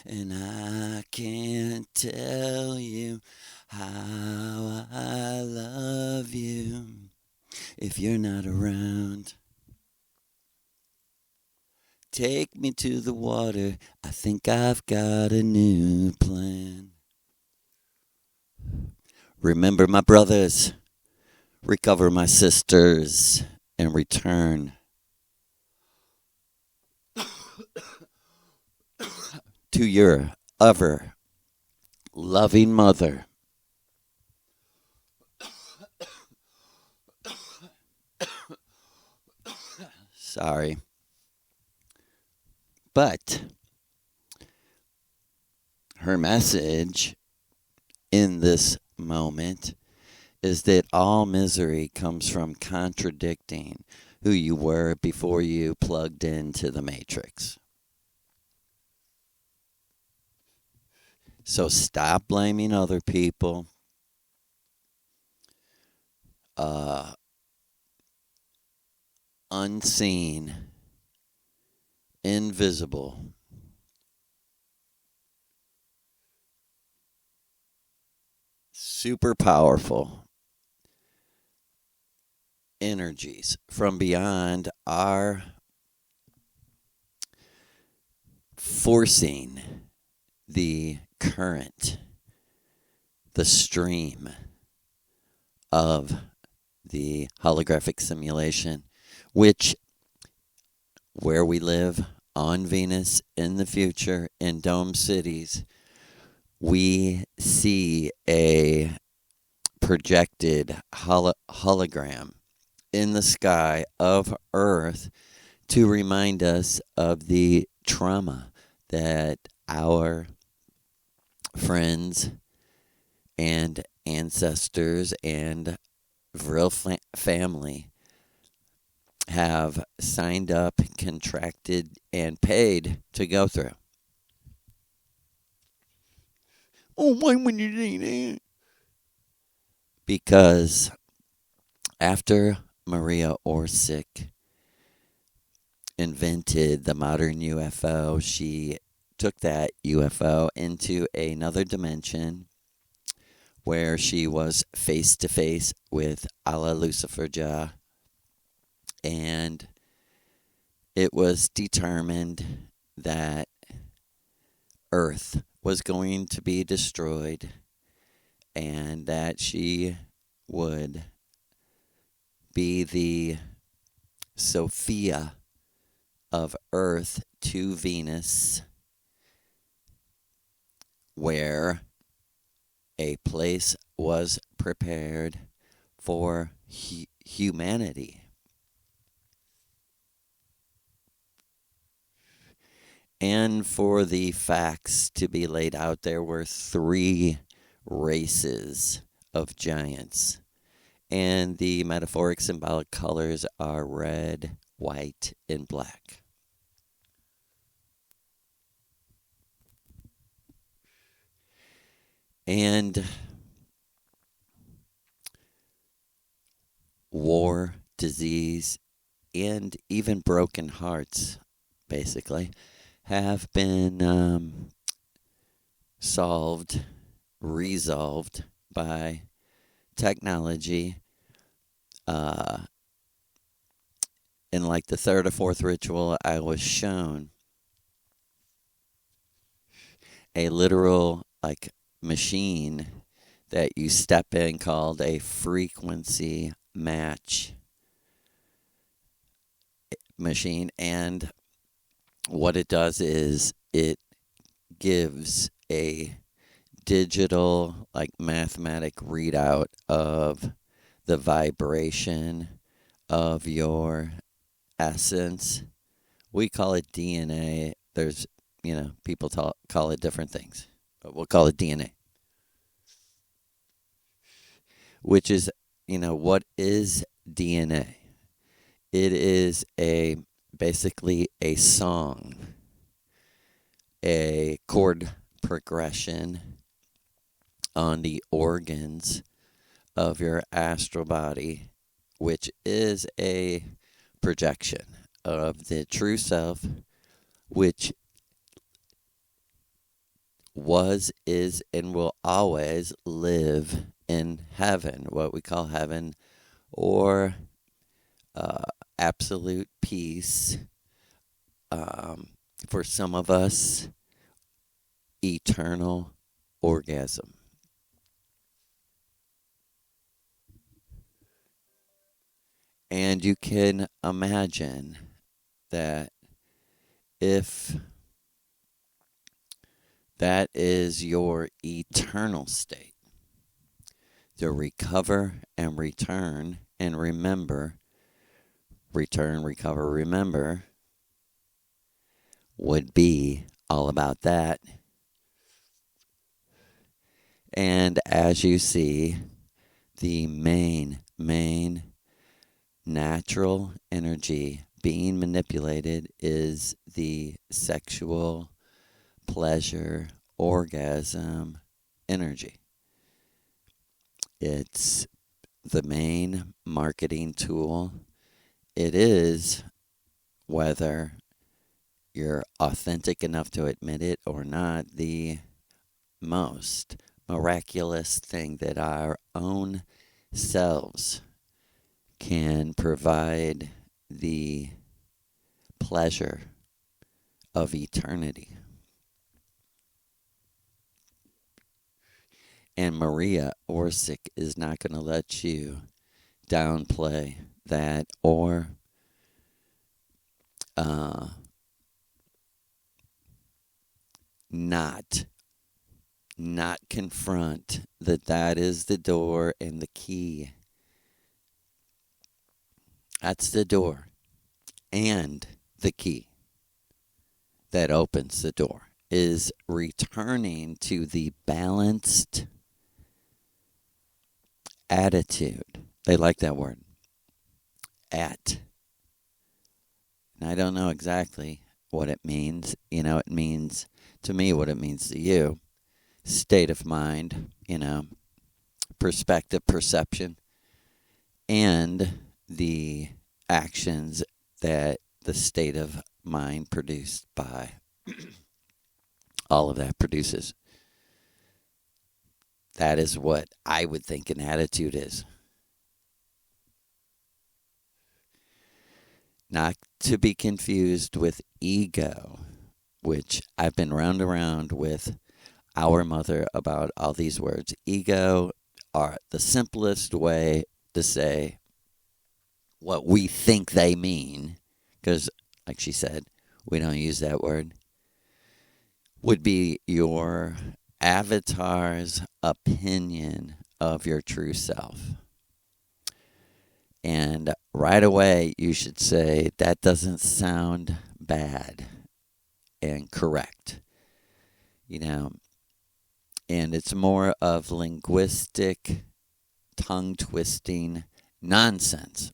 And I can't tell you how I love you if you're not around. Take me to the water. I think I've got a new plan. Remember my brothers, recover my sisters, and return to your ever loving mother. Sorry. But her message in this moment is that all misery comes from contradicting who you were before you plugged into the matrix. So stop blaming other people. Uh, Unseen, invisible, super powerful energies from beyond are forcing the current, the stream of the holographic simulation, which where we live on Venus in the future in dome cities, we see a projected hologram in the sky of Earth to remind us of the trauma that our friends and ancestors and Vril family have signed up, contracted, and paid to go through. Oh, why would you say that? Because after Maria Orsic invented the modern UFO, she took that UFO into another dimension where she was face to face with Allah Lucifer Jah, and it was determined that Earth was going to be destroyed and that she would be the Sophia of Earth to Venus, where a place was prepared for humanity. And for the facts to be laid out, there were three races of giants. And the metaphoric symbolic colors are red, white, and black. And war, disease, and even broken hearts, basically, have been solved, resolved by technology. In like the third or fourth ritual, I was shown a literal like machine that you step in called a frequency match machine, and what it does is it gives a digital like mathematic readout of the vibration of your essence. We call it DNA. There's, people call it different things, but we'll call it DNA, which is, what is DNA? It is basically a song, a chord progression on the organs of your astral body, which is a projection of the true self, which was, is, and will always live in heaven, what we call heaven, or uh, absolute peace. Um, for some of us, eternal orgasm. And you can imagine that if that is your eternal state, to recover and return and remember, return, recover, remember, would be all about that. And as you see, the main natural energy being manipulated is the sexual pleasure orgasm energy. It's the main marketing tool. It is, whether you're authentic enough to admit it or not, the most miraculous thing that our own selves can provide the pleasure of eternity. And Maria Orsic is not going to let you downplay that or uh, not confront that that is the door and the key. That's the door and the key that opens the door is returning to the balanced attitude. They like that word. At. And I don't know exactly what it means. It means to me what it means to you. State of mind, perspective, perception, and the actions that the state of mind produced by all of that produces. That is what I would think an attitude is. Not to be confused with ego, which I've been round and round with our mother about all these words. Ego are the simplest way to say what we think they mean, because, like she said, we don't use that word, would be your avatar's opinion of your true self. And right away, you should say, that doesn't sound bad and correct. And it's more of linguistic, tongue twisting nonsense.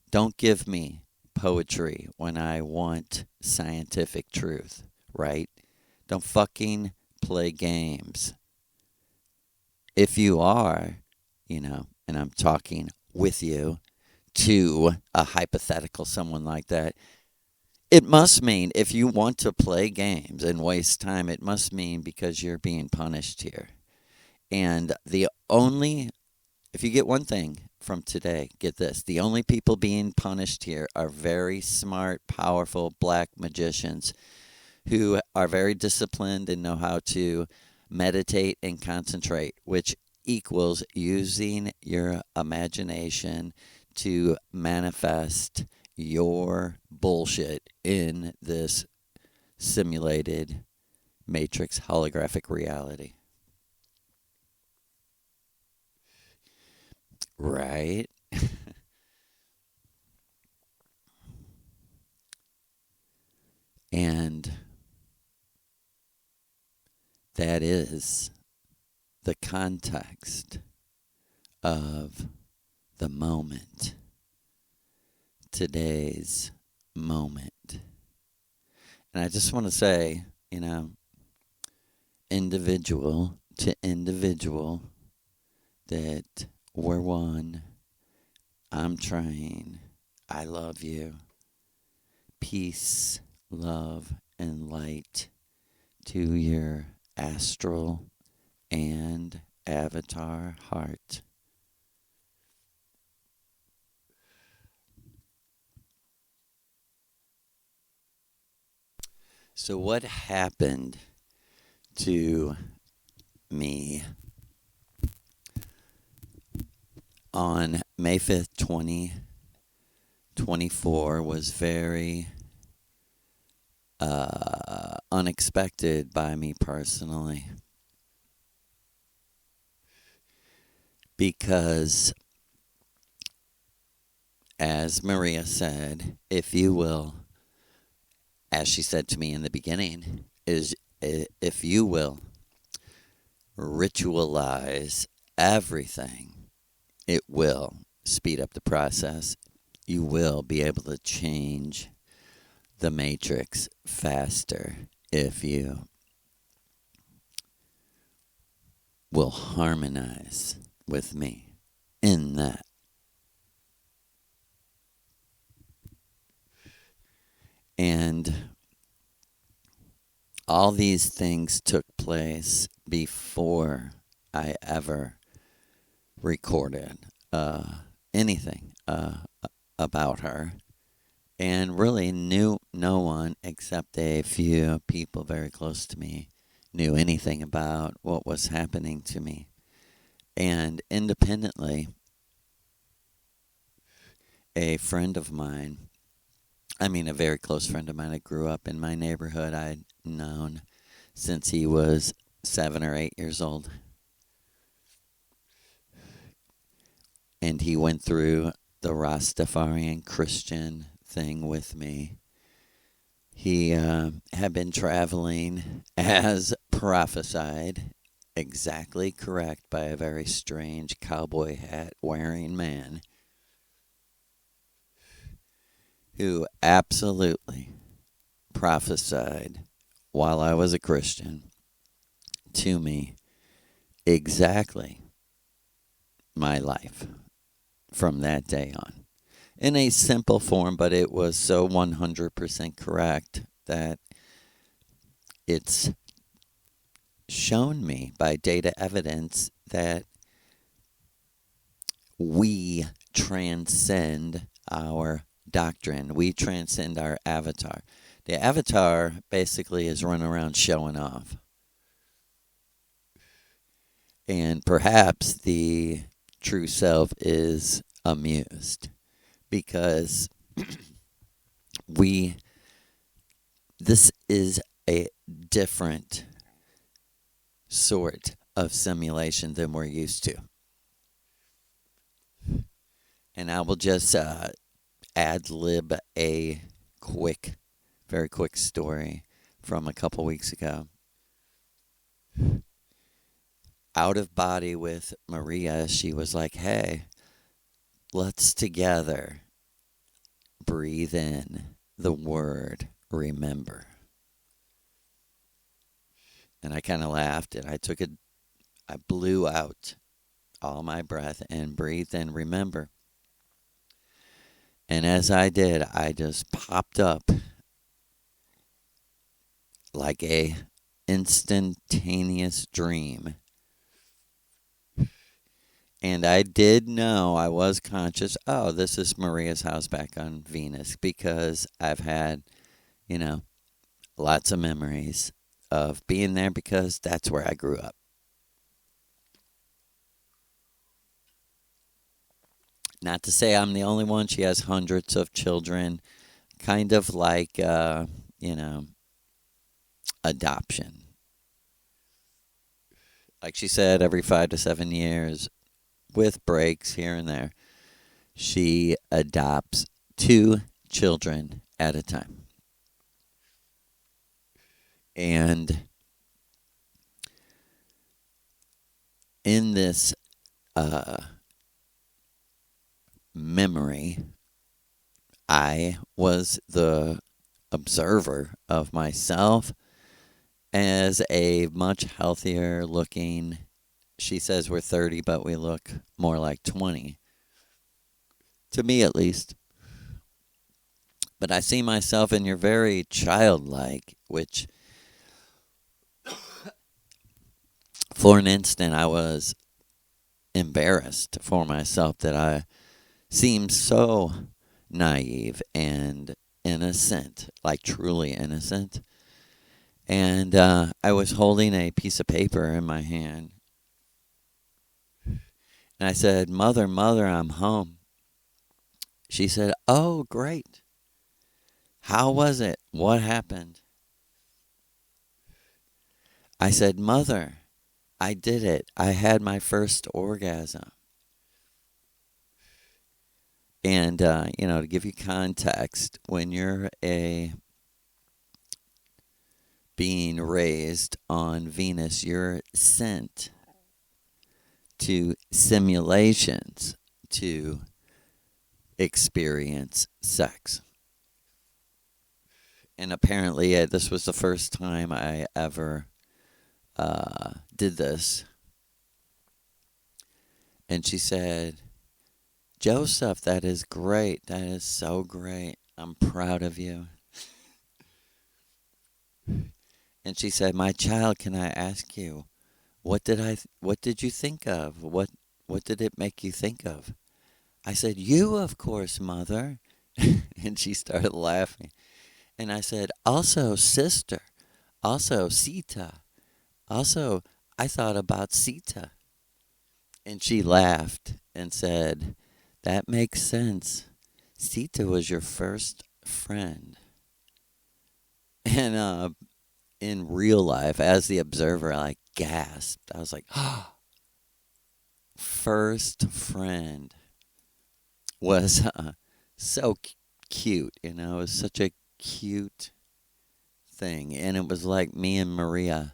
Don't give me poetry when I want scientific truth, right? Don't fucking play games. If you are, and I'm talking with you to a hypothetical someone like that, it must mean if you want to play games and waste time, it must mean because you're being punished here. And if you get one thing from today, get this. The only people being punished here are very smart, powerful black magicians who are very disciplined and know how to meditate and concentrate, which equals using your imagination to manifest your bullshit in this simulated matrix holographic reality. Right? And that is the context of the moment, today's moment. And I just want to say, individual to individual, that we're one. I'm trying. I love you. Peace, love, and light to your astral and avatar heart. So, what happened to me on May 5th, 2024 was very unexpected by me personally because, as Maria said, if you will, as she said to me in the beginning, is if you will ritualize everything, it will speed up the process. You will be able to change the matrix faster if you will harmonize with me in that. And all these things took place before I ever recorded anything about her, and really knew no one except a few people very close to me knew anything about what was happening to me. And independently, a friend of mine, a very close friend of mine, I grew up in my neighborhood, I'd known since he was 7 or 8 years old. And he went through the Rastafarian Christian thing with me. He had been traveling as prophesied, exactly correct, by a very strange cowboy hat wearing man who absolutely prophesied while I was a Christian to me exactly my life from that day on. In a simple form, but it was so 100% correct that it's shown me by data evidence that we transcend our doctrine. We transcend our avatar. The avatar basically is running around showing off. And perhaps the true self is amused because this is a different sort of simulation than we're used to. And I will just ad lib a very quick story from a couple weeks ago. Out of body with Maria, she was like, hey, let's together breathe in the word remember. And I kind of laughed and I blew out all my breath and breathed in remember. And as I did, I just popped up like a instantaneous dream. And I did know, I was conscious, oh, this is Maria's house back on Venus, because I've had, lots of memories of being there because that's where I grew up. Not to say I'm the only one. She has hundreds of children, kind of like, adoption. Like she said, every 5 to 7 years, with breaks here and there, she adopts 2 children at a time. And in this memory, I was the observer of myself as a much healthier looking. She says we're 30, but we look more like 20. To me, at least. But I see myself, and you're very childlike, which For an instant, I was embarrassed for myself that I seemed so naive and innocent, like truly innocent. And I was holding a piece of paper in my hand. And I said, Mother, Mother, I'm home. She said, Oh, great. How was it? What happened? I said, Mother, I did it. I had my first orgasm. And, to give you context, when you're a being raised on Venus, you're sent to simulations to experience sex. And apparently, this was the first time I ever did this. And she said, Joseph, that is great. That is so great. I'm proud of you. And she said, My child, can I ask you, what did you think of? What did it make you think of? I said, You, of course, Mother. And she started laughing. And I said, Also, sister. Also, Sita. Also, I thought about Sita. And she laughed and said, That makes sense. Sita was your first friend. And in real life, as the observer, I gasped. I was like, First friend was so cute. It was such a cute thing. And it was like me and Maria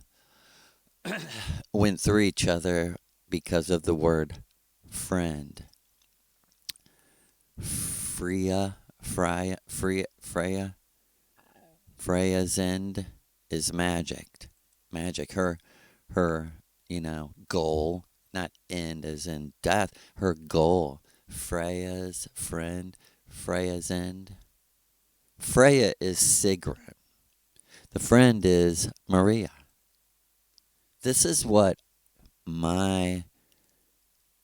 went through each other because of the word friend. Freya's end is magic. Magic. Her, goal, not end as in death. Her goal. Freya's friend. Freya's end. Freya is Sigrid. The friend is Maria. This is what my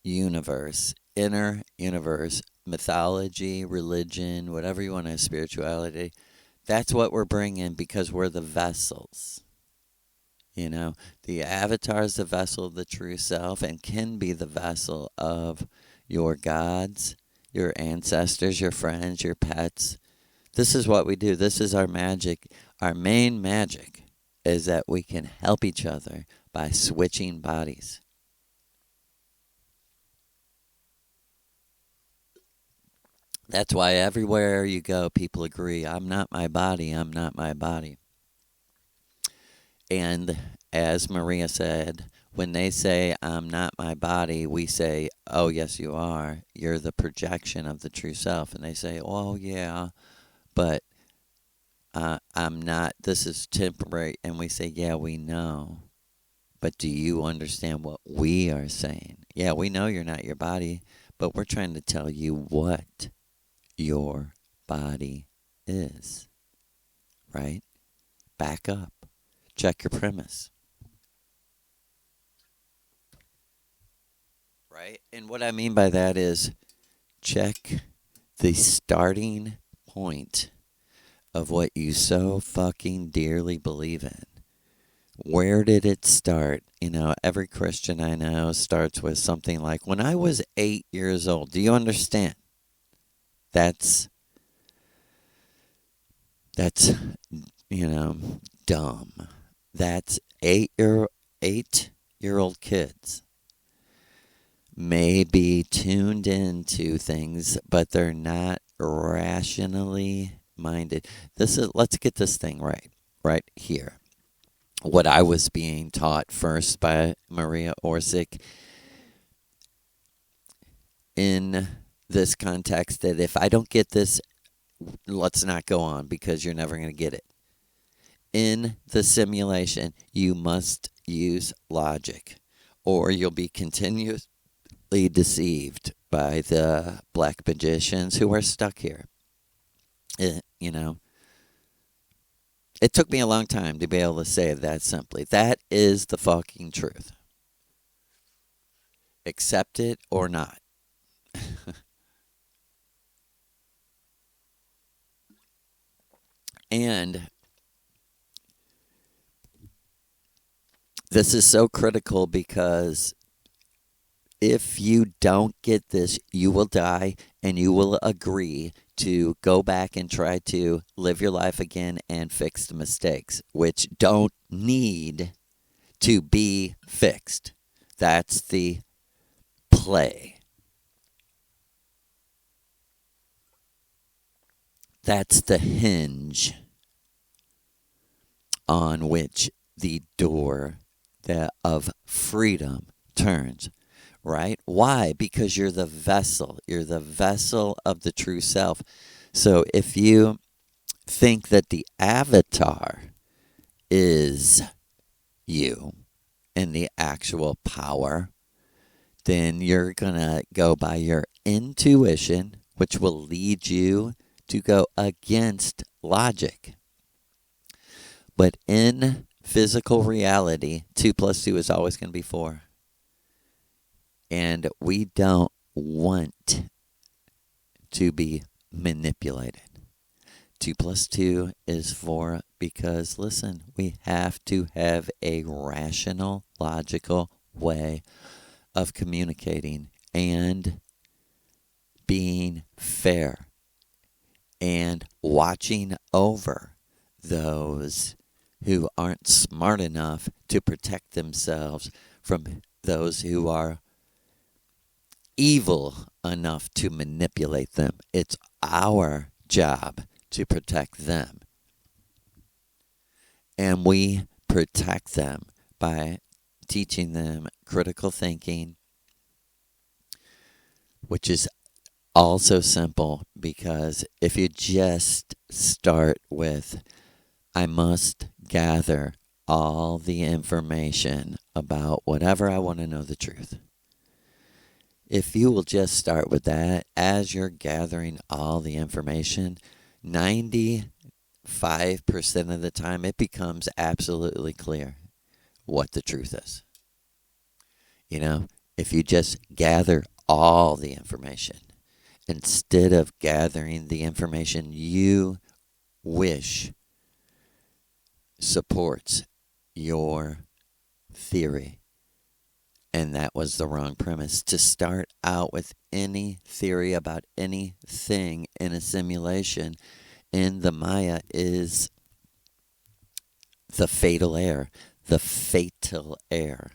universe, inner universe, mythology, religion, whatever you want to, spirituality, that's what we're bringing because we're the vessels. The avatar is the vessel of the true self and can be the vessel of your gods, your ancestors, your friends, your pets. This is what we do. This is our magic. Our main magic is that we can help each other by switching bodies. That's why everywhere you go, people agree, I'm not my body, I'm not my body. And as Maria said, when they say, I'm not my body, we say, oh, yes, you are. You're the projection of the true self. And they say, oh, yeah, but I'm not. This is temporary. And we say, yeah, we know. But do you understand what we are saying? Yeah, we know you're not your body, but we're trying to tell you what your body is. Right? Back up. Check your premise. Right? And what I mean by that is check the starting point of what you so fucking dearly believe in. Where did it start? Every Christian I know starts with something like, when I was 8 years old. Do you understand? That's dumb. That's 8-year-old kids may be tuned into things, but they're not rationally minded. Let's get this thing right here. What I was being taught first by Maria Orsic in this context, that if I don't get this, let's not go on because you're never going to get it. In the simulation, you must use logic or you'll be continuously deceived by the black magicians who are stuck here. It took me a long time to be able to say it that simply. That is the fucking truth. accept it or not. And this is so critical because if you don't get this, you will die and you will agree to go back and try to live your life again and fix the mistakes, which don't need to be fixed. That's the play. That's the hinge on which the door of freedom turns, right? Why? Because you're the vessel. You're the vessel of the true self. So if you think that the avatar is you and the actual power, then you're going to go by your intuition, which will lead you to go against logic. But in physical reality, 2 plus 2 is always going to be 4. And we don't want to be manipulated. 2 plus 2 is 4 because, listen, we have to have a rational, logical way of communicating and being fair and watching over those who aren't smart enough to protect themselves from those who are evil enough to manipulate them. It's our job to protect them. And we protect them by teaching them critical thinking, which is also simple because if you just start with, I must gather all the information about whatever I want to know the truth. If you will just start with that, as you're gathering all the information, 95% of the time it becomes absolutely clear what the truth is. You know, if you just gather all the information, instead of gathering the information you wish supports your theory, and that was the wrong premise. To start out with any theory about anything in a simulation in the Maya is the fatal error. The fatal error.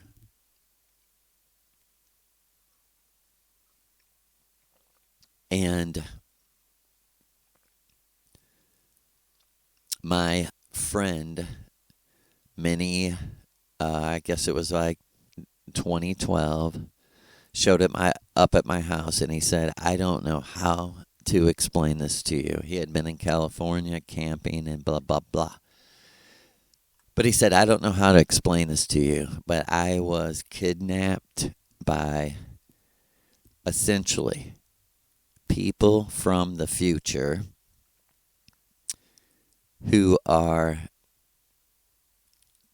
And my friend, I guess it was like 2012, showed up at my house and he said, I don't know how to explain this to you. He had been in California camping and blah, blah, blah. But he said, I don't know how to explain this to you, but I was kidnapped by essentially people from the future who are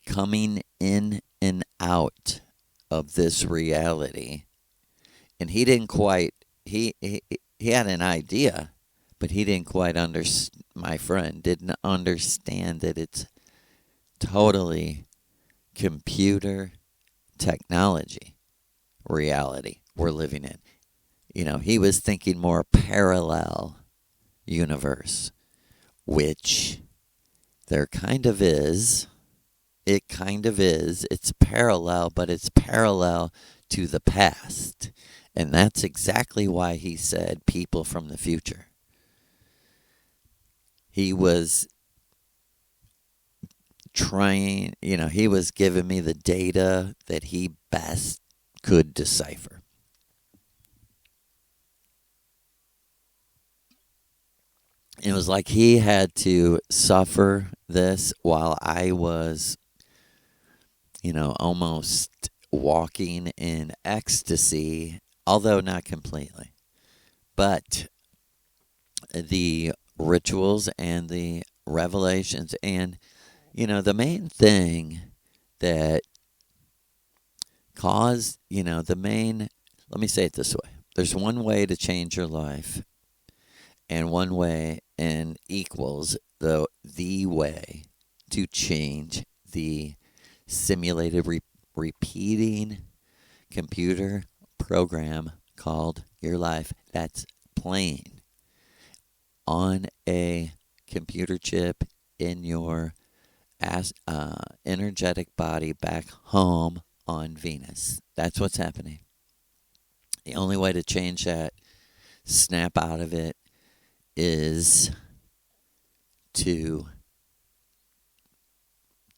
coming in and out of this reality. And he didn't quite, he had an idea, but he didn't quite understand, my friend didn't understand that it's totally computer technology reality we're living in. You know, he was thinking more parallel universe, which there kind of is. It kind of is. It's parallel, but it's parallel to the past. And that's exactly why he said people from the future. He was trying, he was giving me the data that he best could decipher. It was like he had to suffer this while I was, almost walking in ecstasy, although not completely. But the rituals and the revelations and, the main thing that caused, the main let me say it this way. There's one way to change your life, and one way and equals the way to change the simulated repeating computer program called your life that's playing on a computer chip in your energetic body back home on Venus. That's what's happening. The only way to change that, snap out of it, is to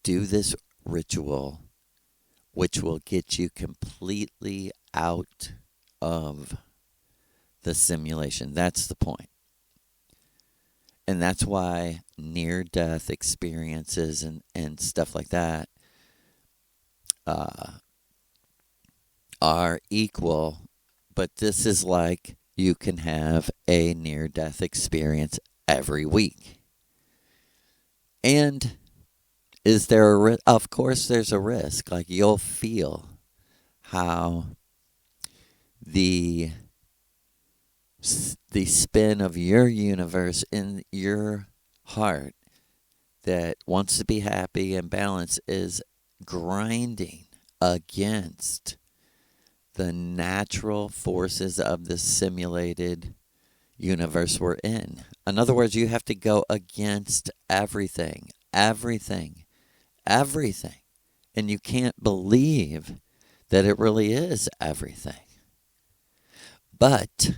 do this ritual, which will get you completely out of the simulation. That's the point. And that's why near death experiences and stuff like that are equal. But this is like you can have a near death experience every week. And is there a risk? Of course, there's a risk. Like you'll feel how the spin of your universe in your heart that wants to be happy and balanced is grinding against the natural forces of the simulated universe we're in. In other words, you have to go against everything, everything, everything. And you can't believe that it really is everything. But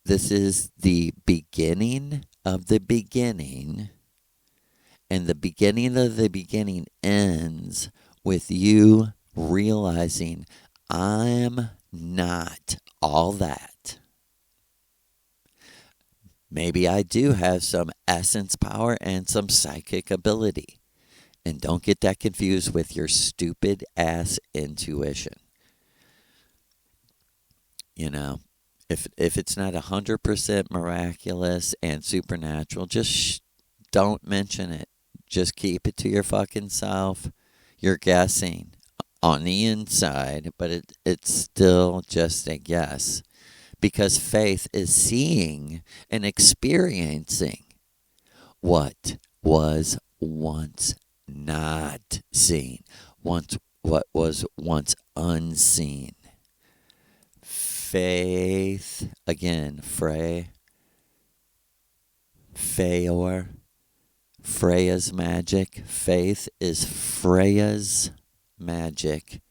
this is the beginning of the beginning, and the beginning of the beginning ends with you realizing I'm not all that. Maybe I do have some essence power and some psychic ability. And don't get that confused with your stupid ass intuition. You know, if it's not 100% miraculous and supernatural, just don't mention it. Just keep it to your fucking self. You're guessing on the inside, but it's still just a guess. Because faith is seeing and experiencing what was once not seen, what was once unseen. Faith, again, Freya's magic. Faith is Freya's magic,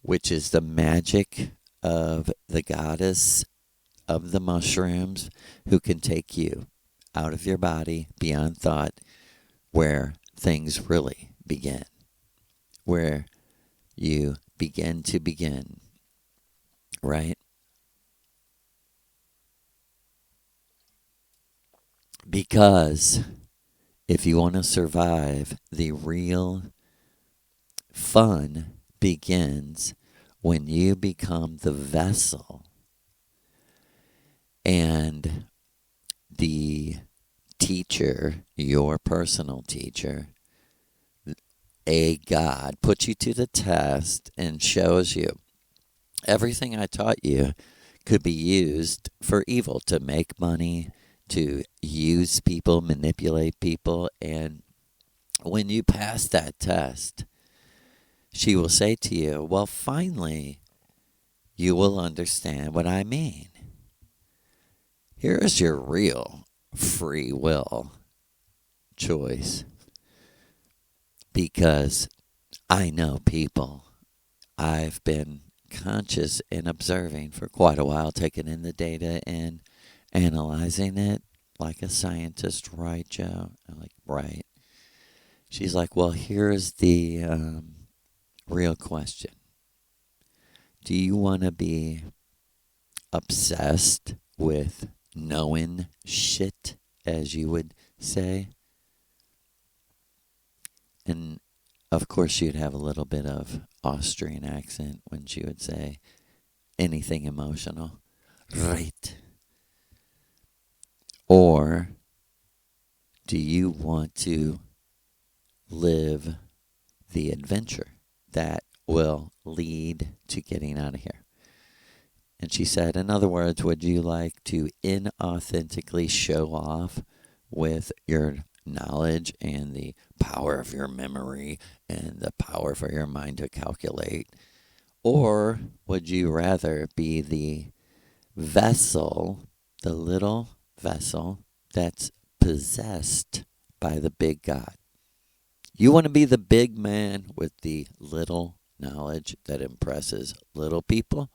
which is the magic of the goddess of the mushrooms who can take you out of your body beyond thought, where things really begin, where you begin to begin, right? Because if you want to survive, the real fun begins when you become the vessel and the teacher, your personal teacher, a God, puts you to the test and shows you everything I taught you could be used for evil, to make money, to use people, manipulate people. And when you pass that test, she will say to you, well, finally, you will understand what I mean. Here is your real free will choice. Because I know people. I've been conscious and observing for quite a while, taking in the data and analyzing it like a scientist, right, Joe? I'm like, right. She's like, well, here's the real question. Do you want to be obsessed with knowing shit, as you would say? And of course, she'd have a little bit of Austrian accent when she would say anything emotional. Right. Or do you want to live the adventure that will lead to getting out of here. And she said, in other words, would you like to inauthentically show off with your knowledge and the power of your memory and the power for your mind to calculate? Or would you rather be the vessel, the little vessel that's possessed by the big God? You want to be the big man with the little knowledge that impresses little people,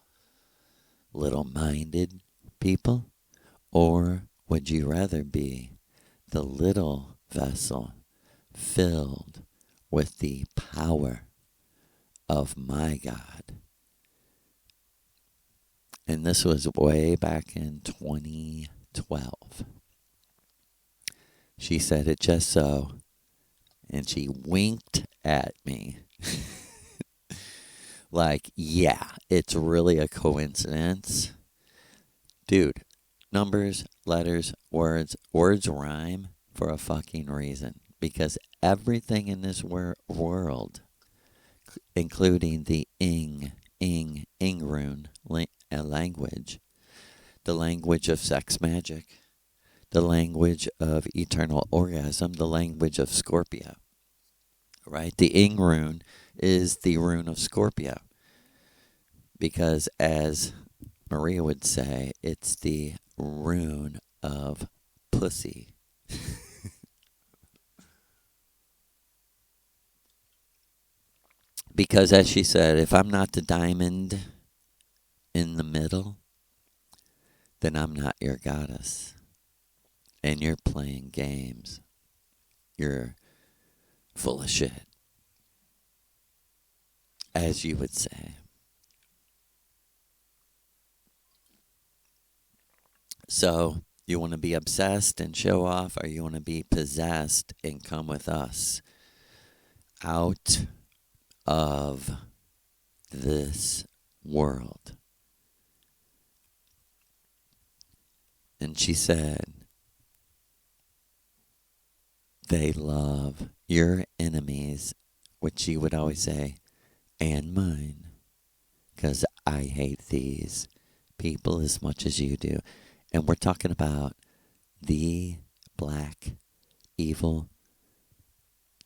little minded people? Or would you rather be the little vessel filled with the power of my God? And this was way back in 2012. She said it just so, and she winked at me. Like, yeah, it's really a coincidence. Dude, numbers, letters, words rhyme for a fucking reason. Because everything in this world, including the Ingrun language, the language of sex magic, the language of eternal orgasm, the language of Scorpio, right? The Ingrun is the rune of Scorpio because, as Maria would say, it's the rune of pussy. Because, as she said, if I'm not the diamond in the middle, then I'm not your goddess. And you're playing games. You're full of shit, as you would say. So, you want to be obsessed and show off, or you want to be possessed and come with us out of this world? And she said, they love your enemies, which she would always say, and mine, because I hate these people as much as you do. And we're talking about the black, evil,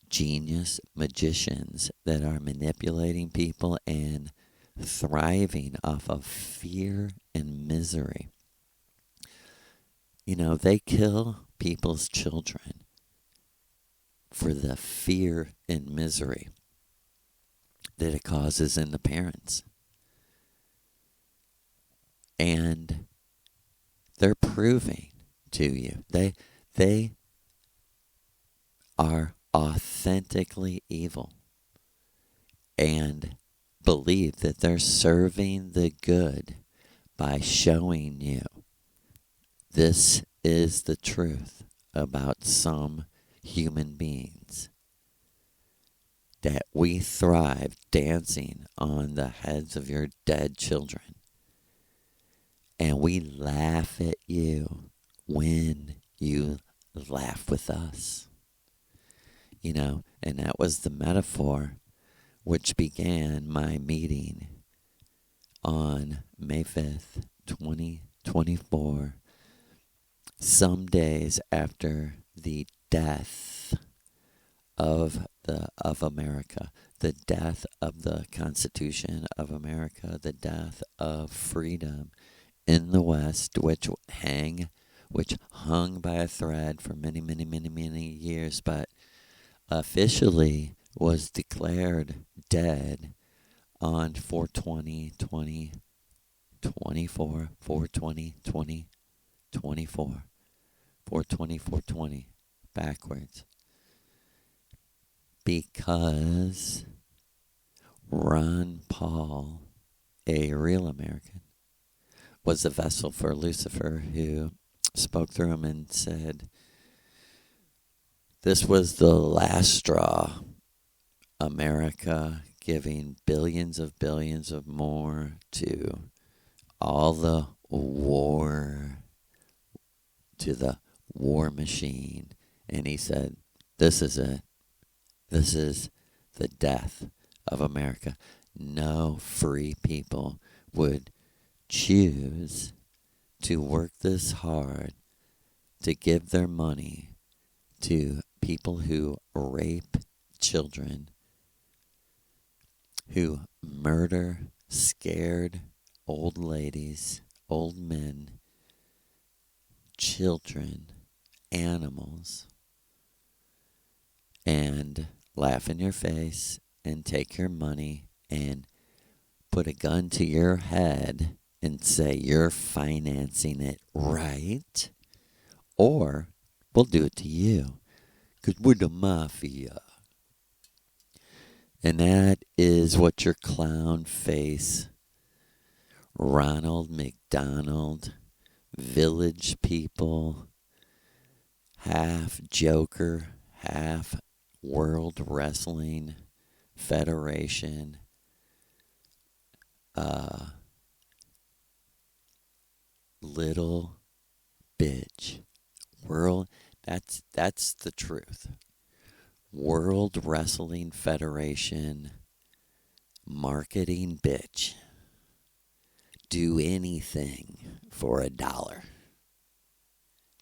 genius magicians that are manipulating people and thriving off of fear and misery. You know, they kill people's children for the fear and misery that it causes in the parents. And they're proving to you they are authentically evil and believe that they're serving the good by showing you this is the truth about some human beings, that we thrive dancing on the heads of your dead children. And we laugh at you when you laugh with us. You know, and that was the metaphor which began my meeting on May 5th, 2024, some days after the death of America, the death of the Constitution of America, the death of freedom in the West, which hung by a thread for many, many, many, many years, but officially was declared dead on 4/20/2024, 4/20/2024, 4/20/4/20, backwards, because Ron Paul, a real American, was a vessel for Lucifer, who spoke through him and said, this was the last straw. America giving billions of more to all the war, to the war machine. And he said, this is it. This is the death of America. no free people would choose to work this hard to give their money to people who rape children, who murder scared old ladies, old men, children, animals, and laugh in your face and take your money and put a gun to your head and say you're financing it, right? Or we'll do it to you because we're the mafia. And that is what your clown face, Ronald McDonald, Village People, half Joker, half World Wrestling Federation, little bitch. World, that's the truth. World Wrestling Federation marketing bitch. Do anything for $1.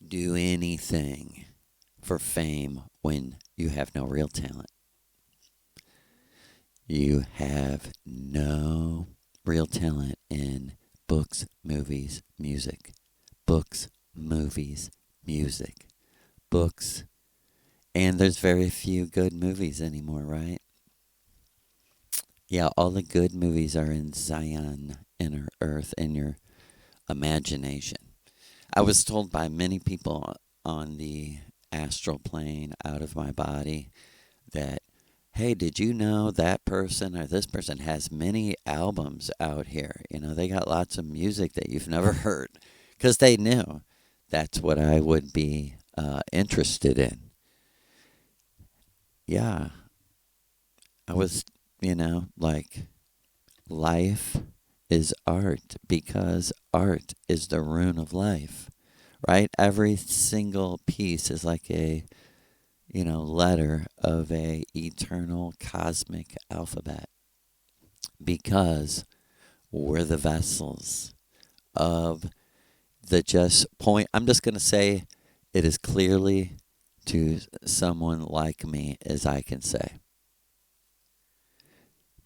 Do anything for fame when you have no real talent. You have no real talent in books, movies, music. Books, movies, music. Books. And there's very few good movies anymore, right? Yeah, all the good movies are in Zion, inner earth, in your imagination. I was told by many people on the astral plane out of my body that, hey, did you know that person or this person has many albums out here? You know, they got lots of music that you've never heard because they knew that's what I would be interested in. Yeah, I was, like life is art because art is the rune of life, right? Every single piece is like a, letter of a eternal cosmic alphabet because we're the vessels of the just point. I'm just going to say it as clearly to someone like me as I can say.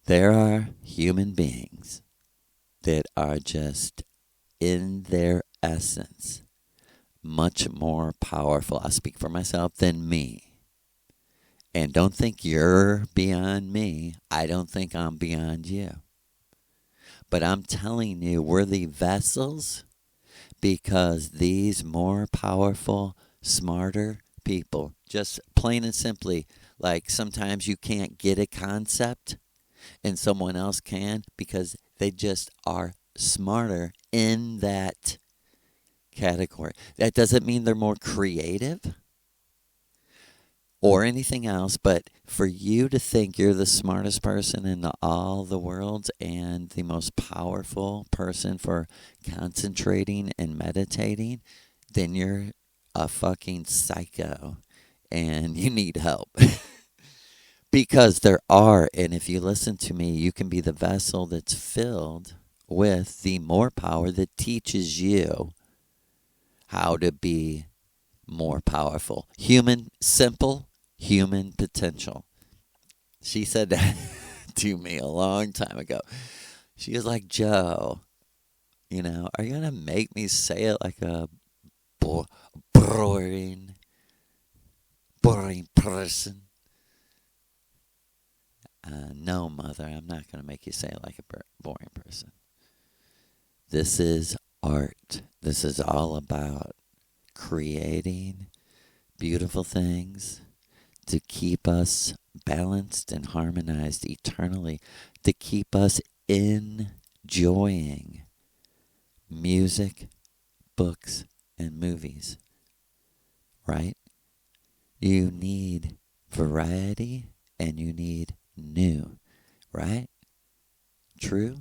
There are human beings that are just in their essence much more powerful, I speak for myself, than me. And don't think you're beyond me. I don't think I'm beyond you. But I'm telling you, we're the vessels because these more powerful, smarter people, just plain and simply, like sometimes you can't get a concept and someone else can because they just are smarter in that category. That doesn't mean they're more creative or anything else, but for you to think you're the smartest person in all the world and the most powerful person for concentrating and meditating, then you're a fucking psycho and you need help. Because there are, and if you listen to me, you can be the vessel that's filled with the more power that teaches you how to be more powerful. Simple human potential. She said that to me a long time ago. She was like, Joe, are you going to make me say it like a boring, boring person? No, mother, I'm not going to make you say it like a boring person. This is art. This is all about creating beautiful things to keep us balanced and harmonized eternally, to keep us enjoying music, books, and movies, right? You need variety and you need new, right? True,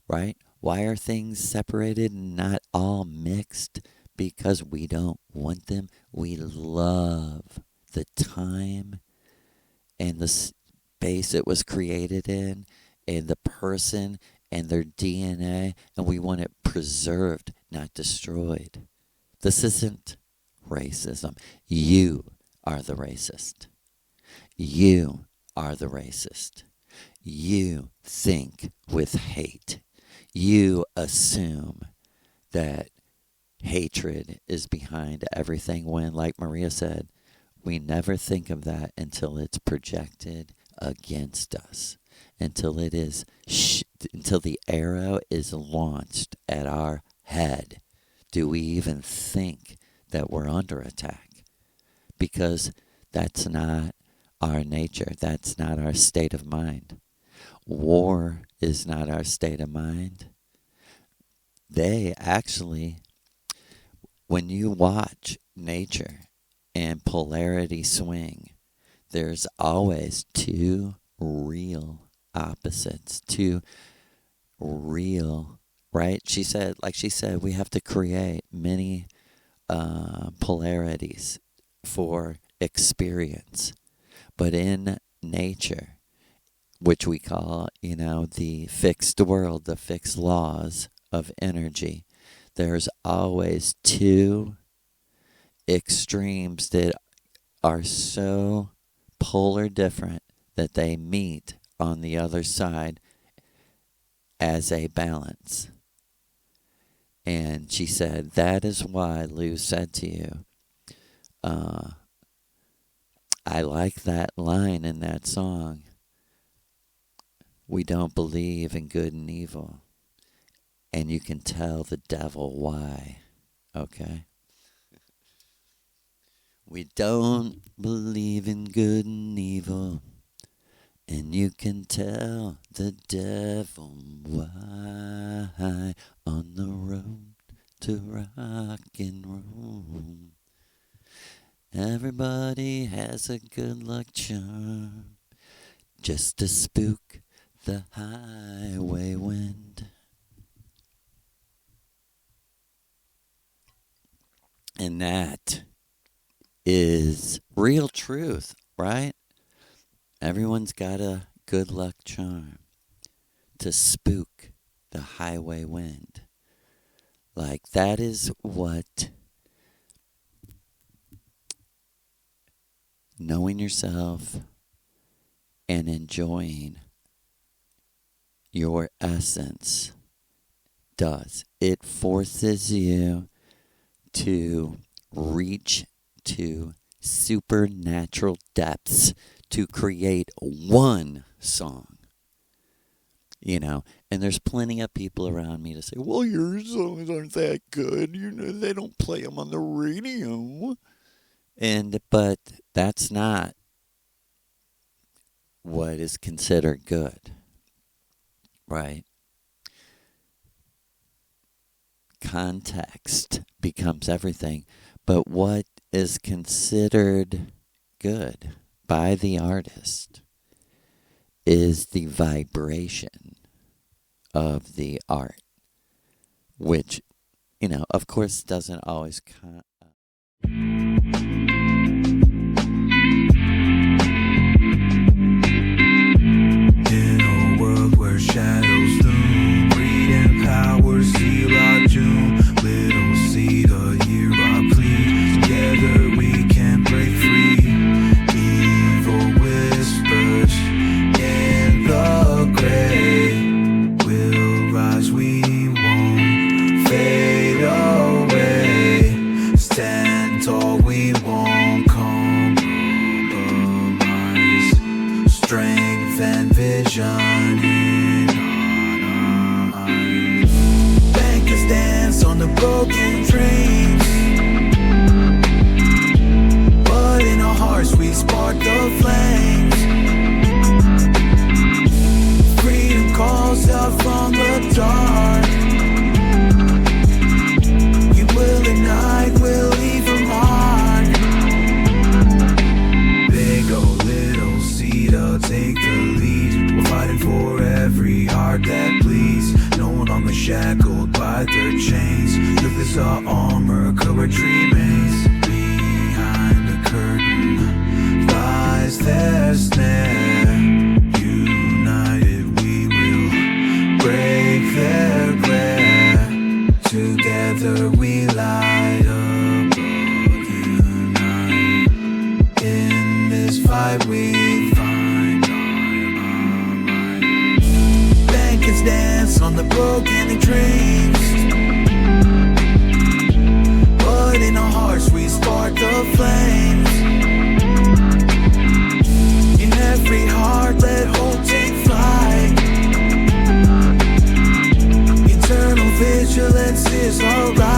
right? Why are things separated and not all mixed? Because we don't want them. We love the time and the space it was created in and the person and their DNA, and we want it preserved, not destroyed. This isn't racism. You are the racist. You are the racist. You think with hate. You assume that hatred is behind everything when, like Maria said, we never think of that until it's projected against us, until it is until the arrow is launched at our head. Do we even think that we're under attack? Because that's not our nature. That's not our state of mind. War is not our state of mind. They actually, when you watch nature and polarity swing, there's always two real opposites, two real, right? She said, we have to create many polarities for experience. But in nature, which we call, the fixed world, the fixed laws of energy, there's always two extremes that are so polar different that they meet on the other side as a balance. And she said, that is why Lou said to you, I like that line in that song. We don't believe in good and evil. And you can tell the devil why. Okay? We don't believe in good and evil. And you can tell the devil why. On the road to rock and roll, everybody has a good luck charm just to spook the highway wind. And that is real truth, right? Everyone's got a good luck charm to spook the highway wind. Like, that is what knowing yourself and enjoying your essence does. It forces you to reach to supernatural depths to create one song. And there's plenty of people around me to say, well, your songs aren't that good. They don't play them on the radio. But that's not what is considered good, right? Context becomes everything. But what is considered good by the artist is the vibration of the art, which, of course, doesn't always In a world where shadows loom, greed and power seal our doom. Little seed a year I plead. Together we can break free. Evil whispers in the grave will rise, we won't fade away. Stand tall, we won't compromise. Strength and vision in our eyes. Bankers dance on the broken dreams, but in our hearts we spark the flames. Freedom calls out from the dark. You will ignite, will leave a mark. Big or little cedar, take the lead. We're fighting for every heart that bleeds. No longer shackled by their chains. Look, this our armor, cover tree maze. Behind the curtain lies there this fight we find our light. Blankets dance on the broken dreams, but in our hearts we spark the flames. In every heart let hope take flight. Eternal vigilance is our right.